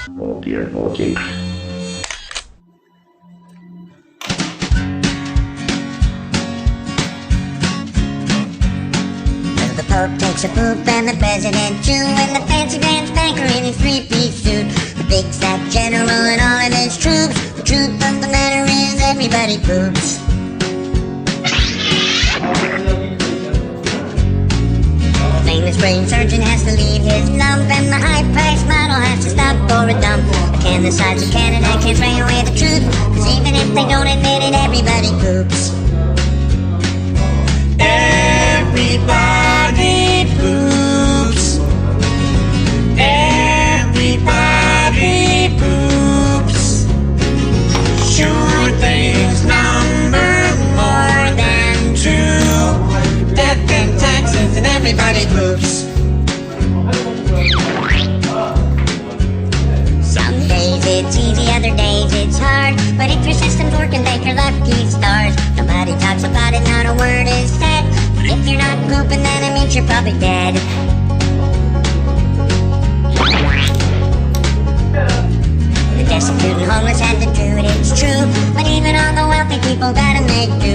Oh dear, okay. The Pope takes a poop and the President too, and the fancy dance banker in his three-piece suit, the big fat general and all of his troops. The truth of the matter is everybody poops. The famous brain surgeon has to leave his lump, and the high-priced model has to stop for a dump. Can the sides of Canada can't spray away the truth, 'cause even if they don't admit it, everybody poops. Everybody poops. Everybody poops. Sure things number more than two. Death and taxes and everybody poops. Some days it's easy, other days it's hard. But if your system's working, thank your lucky stars. Nobody talks about it, not a word is said. But if you're not pooping, then it means you're probably dead. The destitute and homeless had to do it, it's true. But even all the wealthy people gotta make do.